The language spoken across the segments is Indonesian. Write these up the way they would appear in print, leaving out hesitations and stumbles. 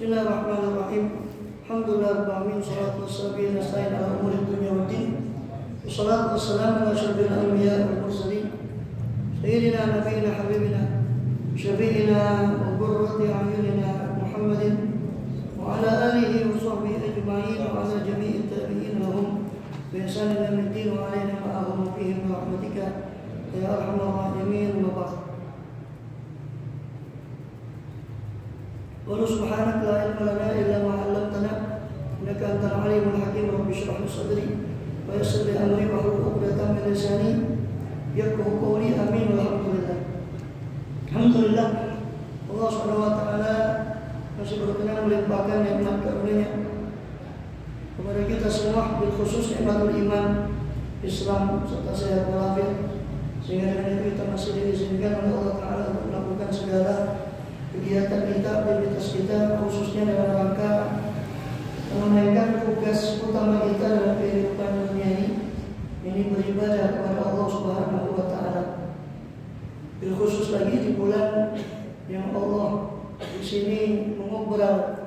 Bismillahirrahmanirrahim. Alhamdulillahirabbil alamin, shalatu wassalamu ala umuri dunya waddin. Wassalatu wassalamu ala asyrafil anbiya wal mursalin. Sayyidina nabiyina habibina syafi'ina wa qurrati a'yunina Muhammadin wa ala alihi wa sahbihi ajma'in wa ala jami'i tabi'in lahum bi ihsan ila yaumil wa alaina ma'ahum fihim bi rahmatika ya arhamar rahimin. Wa ba'd. Qul subhanaka la ilma lana illa ma 'allamtana innaka antal alimul hakim. Rabbi shrah li sadri wa yassir li amri wahlul 'uqdatam min lisani yafqahu qawli. Amin. Alhamdulillah. Alhamdulillah, Allah Subhanahu wa taala masih berkenan melimpahkan nikmat karunia-Nya kepada kita semua, bil khusus nikmatul iman, Islam serta sehat walafiat, sehingga dengan itu kita masih diizinkan oleh Allah Taala untuk melakukan segala kegiatan kita, aktivitas kita, khususnya dalam rangka menunaikan tugas utama kita dalam kehidupan dunia ini beribadah kepada Allah Subhanahu wa taala. Bil khusus lagi di bulan yang Allah di sini mengobrol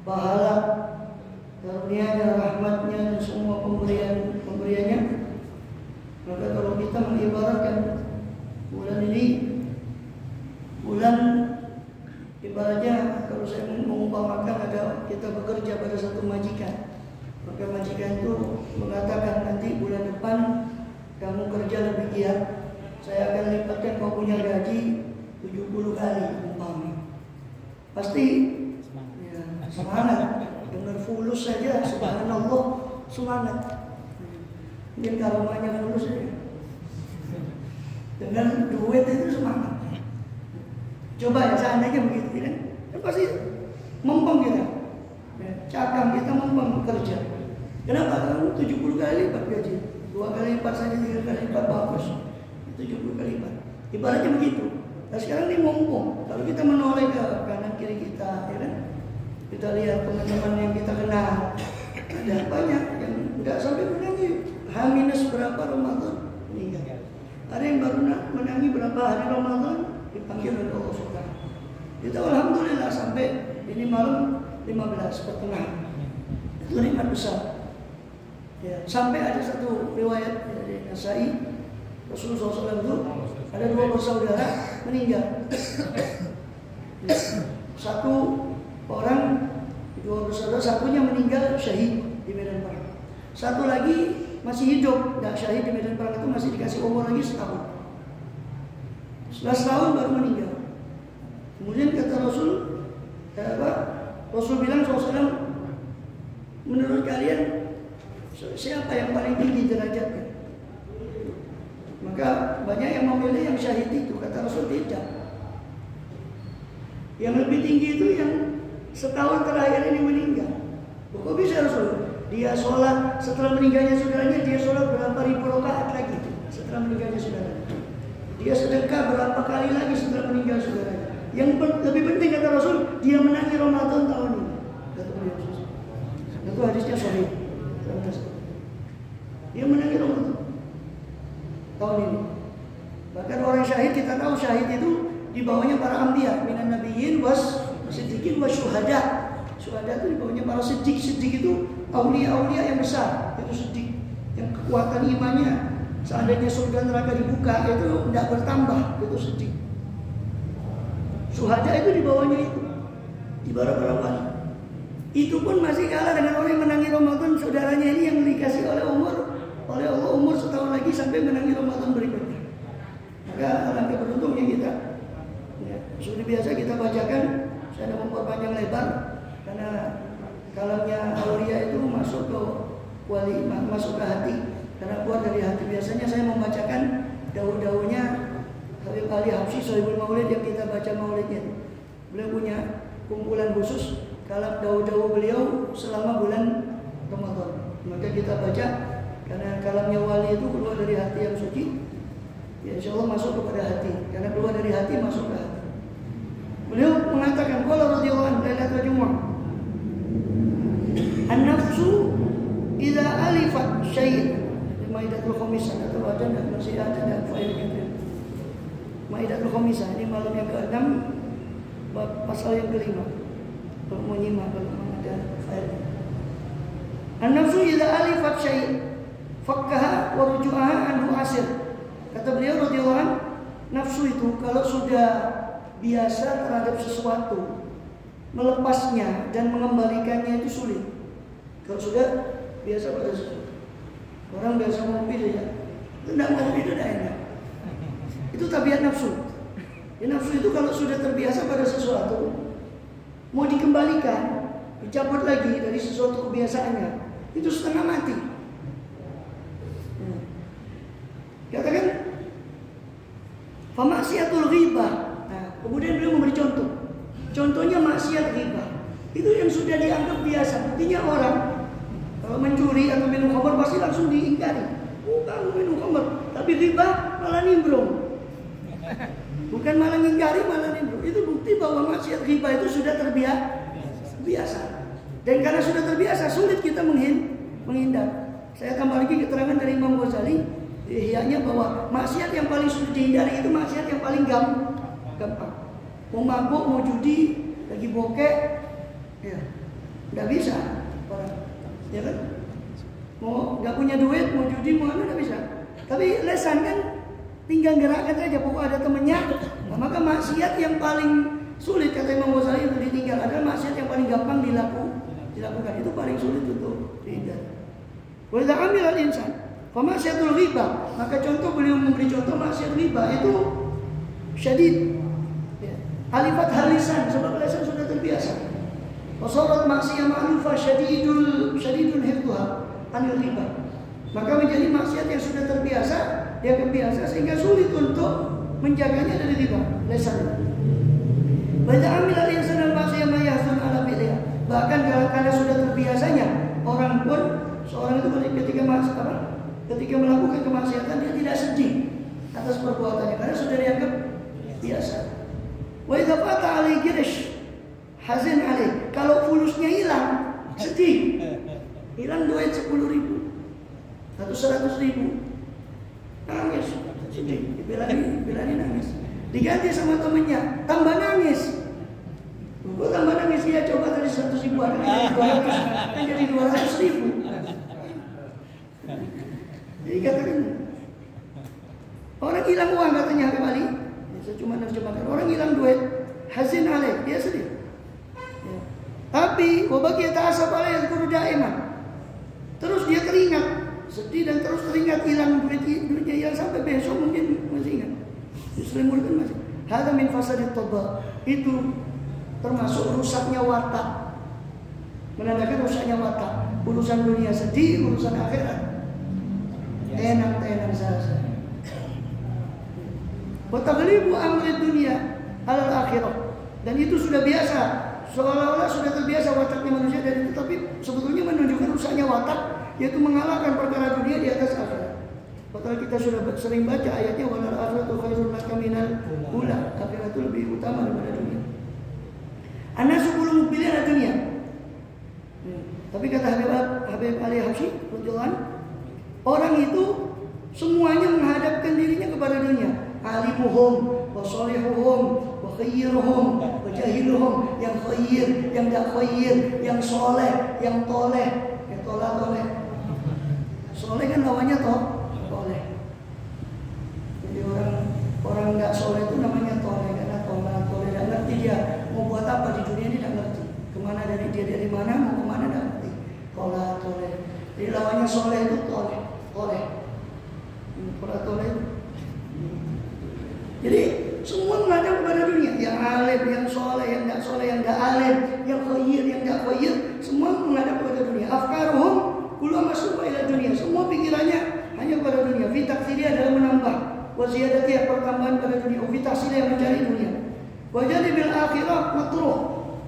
pahala karunia-Nya, rahmat-Nya dan semua pemberiannya. Maka kalau kita mengibaratkan bulan ini, bulan ibaratnya kalau saya mengumpamakan ada kita bekerja pada satu majikan, maka majikan itu mengatakan nanti bulan depan kamu kerja lebih giat, saya akan lipatkan kau punya gaji 70 kali umpamanya. Pasti ya, semangat. Dengar fulus saja subhanallah, semangat. Mungkin karomanya fulus saja. Dengan duit itu semangat. Coba ya seandainya begitu kan? Pasti mempeng kita. Cakam kita mempeng kerja. Kenapa? Kamu 70 kali lipat gaji. 2 kali lipat saja, 3 kali lipat bagus. 70 kali lipat. Ibaratnya begitu. Nah sekarang ini mumpung. Kalau kita menoleh ke kanan kiri kita, ya kan? Kita lihat teman-teman yang kita kenal. Ada banyak yang tidak sampai menangi H- berapa Ramadan meninggal. Ada yang baru menangi berapa hari Ramadan dipanggil oleh Allah Subhanahu. Kita alhamdulillah sampai ini malam 15 pertengahan. Itu nikmat besar. Ya, sampai ada satu riwayat dari Nasai, Rasulullah SAW itu ada 2 bersaudara meninggal. Satu orang, 2 bersaudara, satunya meninggal syahid di medan perang. Satu lagi masih hidup, tidak syahid di medan perang itu masih dikasih umur lagi setahun. 11 tahun baru meninggal. Kemudian kata Rasul, Rasul bilang SAW, menurut kalian siapa yang paling tinggi derajatnya? Maka banyak yang memilih yang syahid itu. Kata Rasul tidak. Yang lebih tinggi itu yang setahun terakhir ini meninggal. Kok bisa Rasul? Dia sholat setelah meninggalnya saudaranya, dia sholat berapa ribu rakaat lagi setelah meninggalnya saudaranya. Dia sedekah berapa kali lagi setelah meninggal saudaranya. Yang lebih penting kata Rasul, dia menangi Ramadan tahun ini. Kata beliau. Itu hadisnya sahih. Dia menangi Ramadan tahun ini. Bahkan orang syahid, kita tahu syahid itu di bawahnya para anbiya, minan nabiyyin was siddiqin was syuhada. Syuhada itu di bawahnya para siddiq. Siddiq itu aulia-aulia yang besar. Itu siddiq yang kekuatan imannya seandainya surga neraka dibuka itu tidak bertambah. Itu siddiq. Syuhada itu di bawahnya itu. Di bawah para wali. Itu pun masih kalah dengan orang yang menangi Ramadan saudaranya ini yang dikasih oleh Allah umur setahun lagi sampai menangi Ramadan berikutnya. Maka alangkah beruntungnya kita. Ya, seperti biasa kita bacakan, saya tidak memperpanjang lebar karena kalamnya aulia itu masuk ke wali, masuk ke hati karena keluar dari hati. Biasanya saya membacakan daun-daunnya Habib Ali Habsyi Sohibul Maulid yang kita baca maulidnya. Beliau punya kumpulan khusus kalam daun-daun beliau selama bulan Ramadan. Maka kita baca karena kalamnya wali itu keluar dari hati yang suci. Ya insya Allah masuk kepada hati. Karena keluar dari hati masuk ke hati. Beliau mengatakan, qala radhiyallahu anhu lailatul Jumu'ah, an-nafsu idza alifat syai'. Maidatul Khamisah atau ada dan masih ada dan faedahnya. Maidatul Khamisah ini malam yang ke-6 pasal yang ke-5. Kalau mau nyimak, kalau ada file. An-nafsu idza alifat syai' fakkaha wa ruju'aha anhu asir. Kata beliau radhiyallahu anhu, nafsu itu kalau sudah biasa terhadap sesuatu, melepasnya dan mengembalikannya itu sulit. Kalau sudah biasa pada sesuatu, orang biasa ngopi saja, tidak ngopi itu tidak enak. Itu tabiat nafsu. Ya, nafsu itu kalau sudah terbiasa pada sesuatu, mau dikembalikan, dicabut lagi dari sesuatu kebiasaannya, itu setengah mati. Katakan, famaksiatul ghibah. Nah, kemudian beliau memberi contoh. Contohnya maksiat ghibah. Itu yang sudah dianggap biasa. Buktinya orang kalau mencuri atau minum khamr pasti langsung diingkari. Kamu minum khamr, tapi ghibah malah nimbrung. Bukan malah ngingkari, malah nimbrung. Itu bukti bahwa maksiat ghibah itu sudah terbiasa. Dan karena sudah terbiasa, sulit kita menghindar. Saya tambah lagi keterangan dari Imam Ghazali di Ihya-nya bahwa maksiat yang paling sulit dihindari itu maksiat yang paling gampang. Mau mabuk, mau judi, lagi bokeh, ya, nggak bisa orang, ya kan? Mau nggak punya duit, mau judi, mau nggak bisa. Tapi lesan kan, tinggal gerakkan saja. Pokoknya ada temennya. Nah, maka maksiat yang paling sulit kata Imam Ghazali untuk ditinggal adalah maksiat yang paling gampang dilakukan. Itu paling sulit untuk dihindari. Wa idza amila al-insan fa maksiatul ghibah, maka contoh beliau memberi contoh maksiat ghibah itu syadid. Ya. Alifat halisan, sebab lisan sudah terbiasa. Wasarat maksiyah ma'rufah syadidun hifdhuha anil ghibah. Maka menjadi maksiat yang sudah terbiasa, dia kebiasa sehingga sulit untuk menjaganya dari ghibah, lisan. Baca amil al-insan al-maksiyah ma yahzun ala fi'liha. Bahkan karena sudah terbiasanya, orang pun seorang itu ketika melakukan kemaksiatan dia tidak sedih atas perbuatannya karena sudah dianggap biasa. Wa idza fata alaihi qirsh hazin alaih. Kalau fulusnya hilang, sedih. Hilang duit 10.000 atau 100.000. Nangis, sedih. Dibelani nangis. Diganti sama temennya, tambah nangis. Gue tambah nangis, dia coba dari 100.000 jadi 200.000. Jadi katakan orang hilang uang katanya kembali. Saya cuma nerjemahkan. Orang hilang duit, hazin alaih, dia sedih. Ya. Tapi wabaki ta'asab alaih al-quru da'iman. Terus dia teringat, sedih dan terus teringat hilang duitnya hilang sampai besok mungkin masih ingat. Diselimutkan masih. Hadza min fasadit toba. Itu termasuk rusaknya watak. Menandakan rusaknya watak. Urusan dunia sedih, urusan akhirat enak-enak saja. Wataghlibu amri dunia alal akhirah. Dan itu sudah biasa. Seolah-olah sudah terbiasa wataknya manusia dan itu, tapi sebetulnya menunjukkan rusaknya watak, yaitu mengalahkan perkara dunia di atas akhirat. Padahal kita sudah sering baca ayatnya walal akhiratu khairun laka minal ula. Akhirat itu lebih utama daripada dunia. Anasu qulu muqbilina dunia. Tapi kata Habib Ali Habsyi radhiyallahu anhu, orang itu semuanya menghadapkan dirinya kepada dunia. Alimuhum, wa salihuhum, wa khayyiruhum, wa jahiluhum, yang khayyir, yang tidak khayyir, yang soleh, yang toleh, yang toleh. Soleh kan lawannya toleh. Jadi orang tidak soleh itu namanya toleh, karena toleh tidak ngerti dia mau buat apa di dunia ini, tidak ngerti. Kemana dari mana, mau kemana tidak ngerti. Toleh. Jadi lawannya soleh itu toleh. Jadi semua menghadap kepada dunia. Yang alim, yang soleh, yang tidak soleh, yang tidak alim, yang khayyir, yang tidak khayyir, semua menghadap kepada dunia. Afkaruhum kullu masrufa ila dunia. Semua pikirannya hanya kepada dunia. Fi taktsiri adalah menambah, wa ziyadati pertambahan pada dunia. Fi taksiri yang mencari dunia. Wa jadi bil akhirah matruh.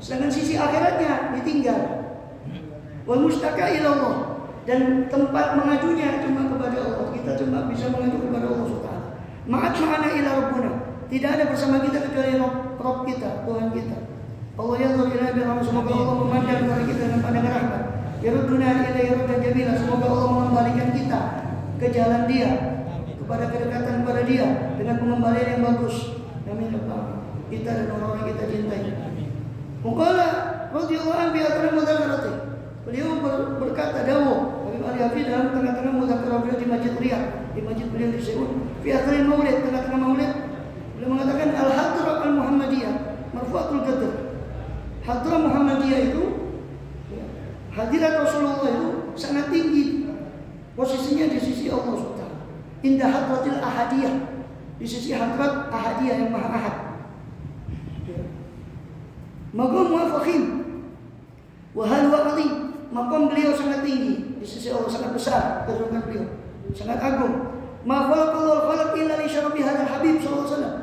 Sedangkan sisi akhiratnya ditinggal. Wa mustaka ila Allah. Dan tempat mengajunya cuma kepada Allah. Kita cuma bisa mengacu kepada Allah SWT. Ma'at ma'ana ila Rabbuna. Tidak ada bersama kita kecuali Rabb kita, Tuhan kita. Allah yanzur ila birahmat. Semoga Allah memandang kepada kita dengan pandangan rahmat. Yarudduna ilaihi raddan jamila. Semoga Allah mengembalikan kita ke jalan Dia, kepada kedekatan kepada Dia dengan pengembalian yang bagus. Amin ya Allah. Kita dan orang-orang kita cintai. Mungkala radhiyallahu berkata dawuh Habib Ali Hafid dalam tengah-tengah mudzakarah beliau di Masjid Riyadh, di masjid beliau di Seoul, fi akhir maulid, tengah-tengah maulid beliau mengatakan al-hadrah al-Muhammadiyah marfu'atul qadr. Hadrah Muhammadiyah itu hadirat Rasulullah itu sangat tinggi posisinya di sisi Allah SWT. Indah hadratil ahadiyah, di sisi hadrat ahadiyah yang maha ahad. Maqamuha fakhim wa halwa azim, maqam beliau sangat tinggi di sisi Allah, sangat besar kedudukan beliau, sangat agung. Ma khalaqallahu khalaq illa li syarafi hadzal habib sallallahu alaihi wasallam.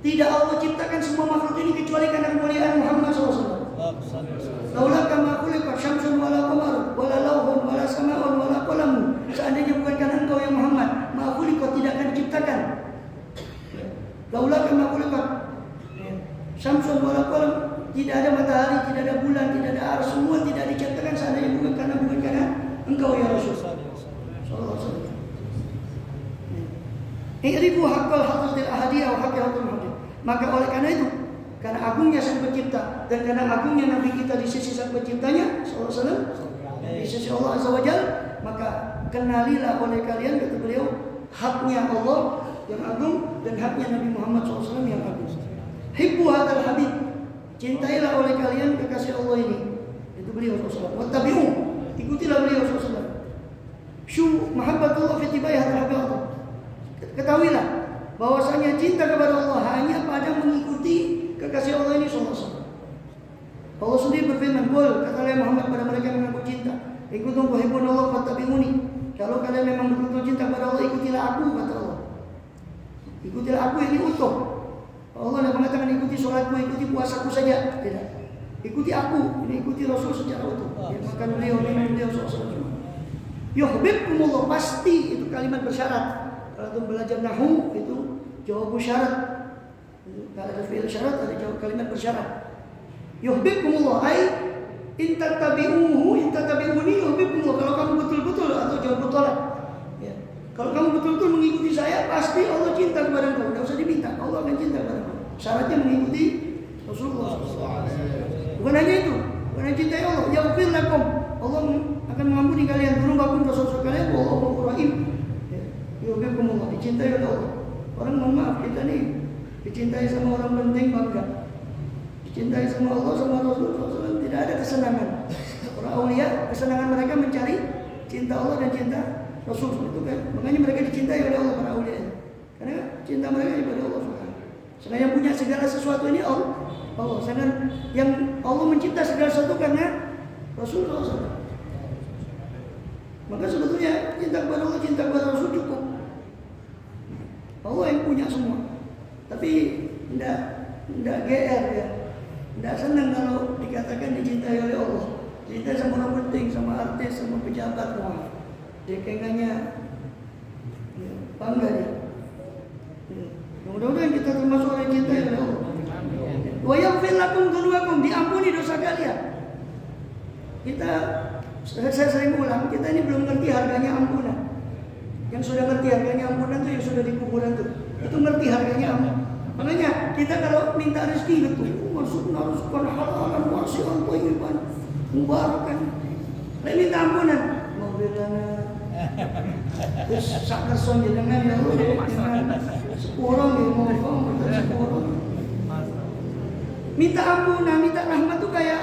Tidak Allah ciptakan semua makhluk ini kecuali karena kemuliaan Muhammad sallallahu alaihi wasallam. Laula kama khuliqat syamsun wala qamarun wala lauhun wala sama'un wala qalamun. Seandainya bukan karena engkau ya Muhammad, ma khuliqat tidak akan diciptakan. Laula kama khuliqat syamsun wala qalam, tidak ada matahari, tidak ada bulan, tidak ada ars, semua tidak diciptakan seandainya bukan karena engkau ya Rasul sallallahu alaihi wasallam. I'rifu haqqal hadratil ahadiyah wa haqqal hadratil muhammadiyah. Maka oleh karena itu, karena agungnya sang pencipta dan karena agungnya Nabi kita di sisi sang penciptanya sallallahu alaihi wasallam, di sisi Allah azza wajalla, maka kenalilah oleh kalian, kata beliau, haknya Allah yang agung dan haknya Nabi Muhammad SAW yang agung. Hibbu hadzal habib, cintailah oleh kalian kekasih Allah ini. Itu beliau SAW. Wattabi'u, ikutilah beliau SAW. Syu mahabbatullah fi tibai hadzal habib Allah. Ketahuilah bahwasanya cinta kepada Allah hanya pada mengikuti kekasih Allah ini sallallahu alaihi wasallam. Allah sendiri berfirman, "Qul," kata Muhammad pada mereka yang mengaku cinta, "In kuntum tuhibbunallah fattabi'uni." Kalau kalian memang betul-betul cinta kepada Allah, ikutilah aku, kata Allah. Ikutilah aku yang diutus. Allah tidak mengatakan ikuti sholatku, ikuti puasaku saja. Tidak. Ikuti aku, ini ikuti Rasul secara utuh. Ya, makan beliau, minum beliau SAW. Yuhibbukumullah, pasti itu kalimat bersyarat. Kalau belajar nahwu itu jawab syarat. Kalau ada fi'il syarat ada jawab kalimat bersyarat. Yuhibbukumullah ai in tattabi'uni yuhibbukumullah. Kalau kamu betul-betul atau jawab tolak. Ya. Kalau kamu betul-betul mengikuti saya, pasti Allah cinta kepada engkau. Tidak usah diminta, Allah akan cinta kepada engkau. Syaratnya mengikuti Rasulullah SAW. Bukan hanya itu, bukan hanya cintai Allah. Yaghfir lakum, Allah akan mengampuni kalian dzunubakum, dosa-dosa kalian. Wallahu ghafurur rahim. Yuhibbukumullah, dicintai oleh Allah. Orang mohon maaf, kita nih dicintai sama orang penting bangga. Dicintai sama Allah, sama Rasulullah SAW, tidak ada kesenangan. Para aulia, kesenangan mereka mencari cinta Allah dan cinta Rasul itu kan. Makanya mereka dicintai oleh Allah, para aulia. Karena cinta mereka kepada Allah SWT. Sedangkan yang punya segala sesuatu ini Allah. Sedangkan yang Allah mencipta segala sesuatu karena Rasulullah SAW. Maka sebetulnya cinta kepada Allah, cinta kepada Rasul cukup. Allah yang punya semua. Tapi tidak GR ya. Tidak senang kalau dikatakan dicintai oleh Allah. Cinta sama orang penting, sama artis, sama pejabat, wah. Dia kayaknya bangga dia. Mudah-mudahan kita termasuk orang yang cintai oleh Allah. Wa yaghfir lakum dzunubakum, diampuni dosa kalian. Saya sering ulang, kita ini belum ngerti harganya ampunan. Yang sudah ngerti harganya ampunan itu yang sudah di kuburan itu ngerti harganya ampunan. Makanya kita kalau minta rezeki itu harus halalan wasi'an thayyiban mubarakan. Lain minta ampunan, maghfirlana. Terus sakar son dengan ya Allah, sepuluh nih mau sepuluh. Minta ampunan, minta rahmat itu kayak,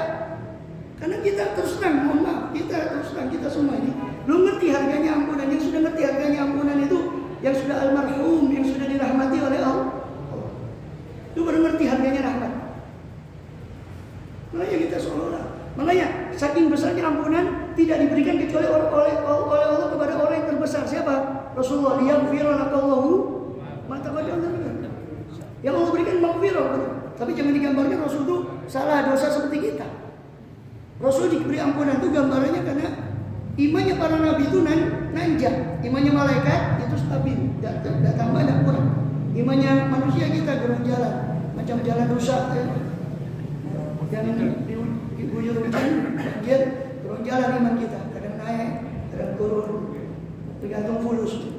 karena kita terus terang, mohon maaf, kita semua ini belum ngerti harganya ampunan. Yang sudah ngerti harganya ampunan itu yang sudah almarhum, yang sudah dirahmati oleh Allah. Itu baru ngerti harganya rahmat. Makanya kita seolah-olah, makanya saking besarnya ampunan tidak diberikan kecuali oleh Allah kepada orang yang terbesar. Siapa? Rasulullah. Liyaghfira lakallahu ma taqaddama min dhanbik. Yang Allah berikan maghfirah. Tapi jangan digambarkan Rasul itu salah dosa seperti kita. Rasul diberi ampunan itu gambarannya karena imannya para nabi itu nanjak, imannya malaikat itu stabil, tidak tambah, tidak kurang. Imannya manusia kita jalan, macam jalan rusak ya. Yang diguyur hujan, banjir, turun jalan iman kita, kadang naik, kadang turun, tergantung fulus.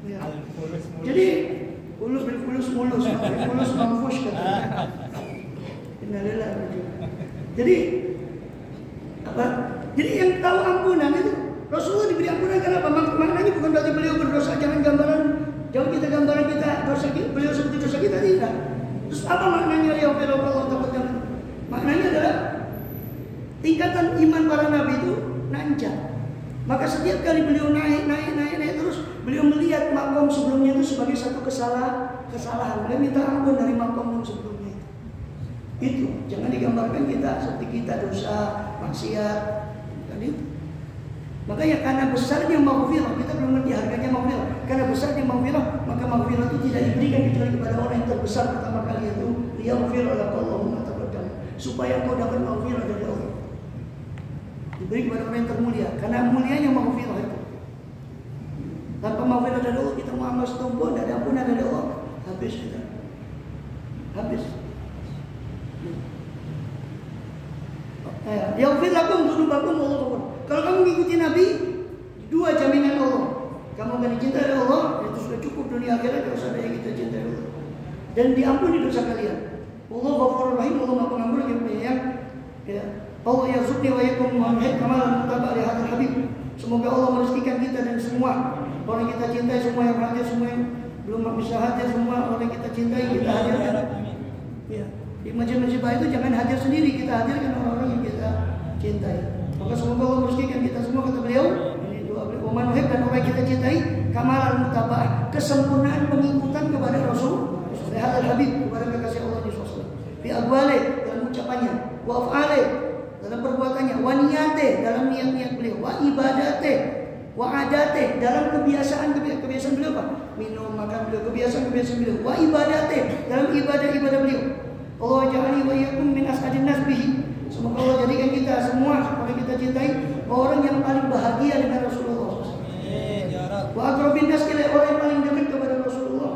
Ya. Jadi fulus mampus katanya. Innalillahi wa inna ilaihi raji'un. Jadi apa? Jadi yang tahu ampunan itu Rasulullah diberi ampunan kenapa? Maknanya bukan berarti beliau berdosa. Jangan kita gambaran kita dosa beliau seperti dosa kita, tidak. Terus apa maknanya Allah takut jangan? Maknanya adalah tingkatan iman para nabi itu nanjak. Maka setiap kali beliau naik terus, beliau melihat makom sebelumnya itu sebagai satu kesalahan. Beliau minta ampun dari makom sebelumnya itu. Jangan digambarkan kita seperti kita dosa, maksiat, kan itu. Makanya karena besarnya maghfirah, kita belum ngerti harganya maghfirah. Karena besarnya maghfirah, maka maghfirah itu tidak diberikan kecuali kepada orang yang terbesar pertama kali, yaitu liyaghfira lakallahu ma taqaddam, supaya kau dapat maghfirah dari Allah. Diberi kepada orang yang termulia, karena mulianya maghfirah itu. Tanpa maghfirah dari Allah, kita mau amal setumpuk, tidak ada ampunan dari Allah, habis kita. Habis. Yaghfir lakum dzunubakum wallahu ghafur. Kalau kamu mengikuti Nabi, dua jaminan Allah. Kamu akan dicintai oleh Allah, itu sudah cukup dunia akhirat, kalau ada yang kita cintai Allah. Dan diampuni dosa kalian. Allah Ghafurur Rahim, Allah Maha Pengampun lagi penyayang. Ya. Allah yarzuqni wa iyyakum muhammadin kamalan muttaba' li hadzal habib. Semoga Allah merezekikan kita dan semua orang kita cintai, semua yang hadir, semua yang belum bisa hadir, semua orang kita cintai kita hadirkan. Ya. Di masjid-masjid itu jangan hadir sendiri, kita hadirkan orang-orang yang kita cintai. Maka semoga Allah merezekikan kita semua, kata beliau, ini doa beliau, Umanuhib, dan orang yang kita cintai, kamalan mutaba'ah, kesempurnaan pengikutan kepada Rasul Al Habib, kepada kekasih Allah di sosial. Fi aqwali, dalam ucapannya, wa af'ali, dalam perbuatannya, wa niyate, dalam niat-niat beliau, wa ibadate, wa adate, dalam kebiasaan beliau apa? Minum, makan beliau, kebiasaan beliau, wa ibadate, dalam ibadah beliau. Allah ja'ali wa iyyakum min as'adin nas bihi. Semoga Allah jadikan kita semua, orang kita cintai, orang yang paling bahagia dengan Rasulullah. Wa aqrabin nas ila, orang yang paling dekat kepada Rasulullah.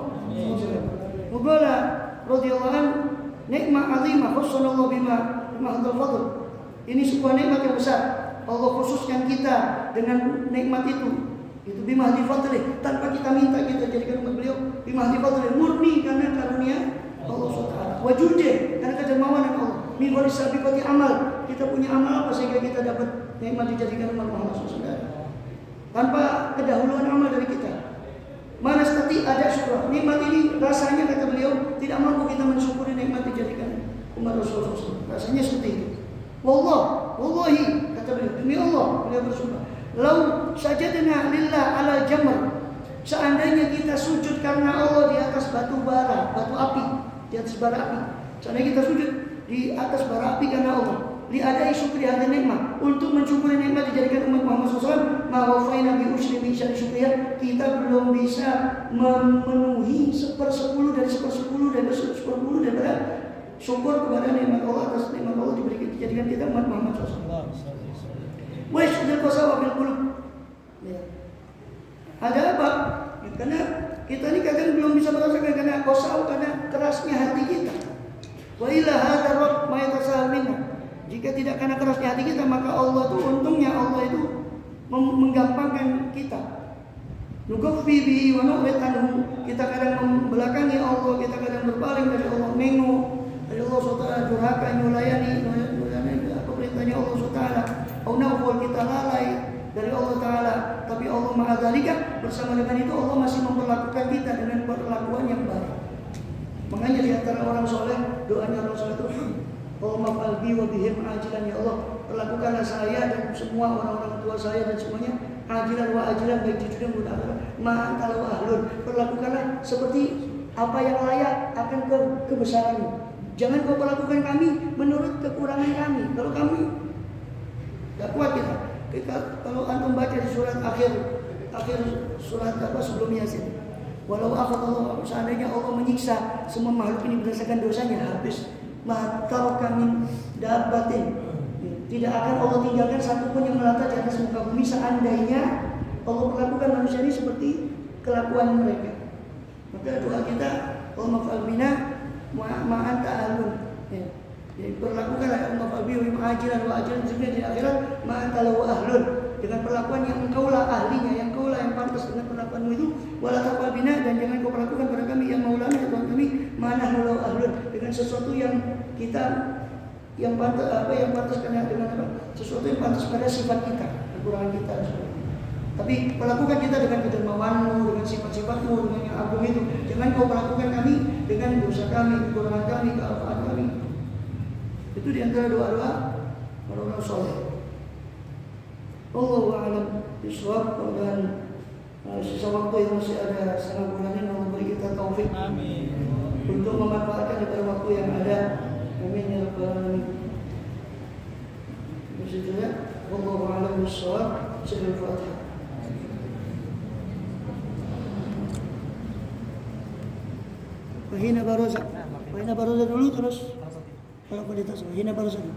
Mughalla radhiyallahu anhu, nikmat azimah khususnallahu bima hadzal fadl. Ini sebuah nikmat yang besar. Allah khususkan kita dengan nikmat itu. Itu bima hadzal fadl, tanpa kita minta, kita jadikan umat beliau bima hadzal fadl, murni karena karunia Allah SWT. Wajudnya karena kedermawanan Allah. Min waris sabiqati amal, kita punya amal apa sehingga kita dapat nikmat dijadikan umat Muhammad SAW. Tanpa kedahuluan amal dari kita. Mana seperti ada syukur. Nikmat ini rasanya, kata beliau, tidak mampu kita mensyukuri nikmat dijadikan umat Rasulullah SAW. Rasanya seperti itu. Wallahi, kata beliau, demi Allah, beliau bersumpah, lau sajadna lillah ala jamr, seandainya kita sujud karena Allah di atas batu bara, batu api, di atas bara api. Seandainya kita sujud di atas bara api karena Allah, liadai syukri hadhihi nikmat, untuk mensyukuri nikmat dijadikan umat Muhammad SAW, ma wafaina bi usri min syukriyah, kita belum bisa memenuhi 1/10 dari 1/10 dari 1/10 daripada syukur kepada nikmat Allah, atas nikmat Allah dijadikan kita umat Muhammad SAW. Wa yashdil qasawa bil qulub. Ada apa? Karena kita ini kadang belum bisa merasakan karena qasau, karena kerasnya hati kita. Wa ila hadza rabb ma yatasahal minna. Jika tidak karena kerasnya hati kita, maka Allah itu, untungnya Allah itu menggampangkan kita. Nughaffi bihi wa nu'rid anhu. Kita kadang membelakangi Allah, kita kadang berpaling dari Allah, menengok dari Allah SWT, durhaka, nyulayani apa perintahnya Allah SWT. Au nafwal, kita lalai dari Allah Ta'ala. Tapi Allah ma'adzalika, bersama dengan itu Allah masih memperlakukan kita dengan perlakuan yang baik. Makanya di antara orang soleh, doanya orang soleh itu, Allahumma falbi wa bihim ajilan, ya Allah, perlakukanlah saya dan semua orang-orang tua saya dan semuanya ajilan wa ajilan, baik di dunia maupun akhirat, ma'antal wa ahlun, perlakukanlah seperti apa yang layak akan kebesaranmu. Jangan kau perlakukan kami menurut kekurangan kami. Kalau kami tidak kuat kita kalau antum baca di surat akhir surat apa sebelum Yasin, walau akhadallahu, seandainya Allah menyiksa semua makhluk ini berdasarkan dosanya, habis matal kami dabatin, tidak akan Allah tinggalkan satupun yang melata di atas muka bumi seandainya Allah perlakukan manusia ini seperti kelakuan mereka. Maka doa kita, Allahumma fa'al bina ma'an ta'alun, jadi perlakukanlah Allah fa'al wa ajilan juga di akhirat ma'an ta'ala wa ahlun, dengan perlakuan yang engkaulah ahlinya, yang engkaulah yang pantas dengan perlakuanmu itu. Wala taqal bina, dan jangan kau perlakukan pada kami yang maulana, Tuhan kami, mana hulau ahlun, dengan sesuatu yang kita yang pantas karena dengan apa? Sesuatu yang pantas pada sifat kita, kekurangan kita. Tapi perlakukan kita dengan kedermawanmu, dengan sifat-sifatmu, dengan yang agung itu. Jangan kau perlakukan kami dengan dosa kami, kekurangan kami, kealpaan kami. Itu diantara doa-doa orang-orang soleh. Allahu a'lam bishawab. Dan sisa waktu yang masih ada setengah bulan ini, Allah beri kita taufik untuk memanfaatkan daripada waktu yang ada. Amin ya rabbal alamin. Bismillah. Wallahu a'lam bishawab. Sebelum Fatihah. Wahina baroza dulu terus. Kalau kualitas wahina baroza.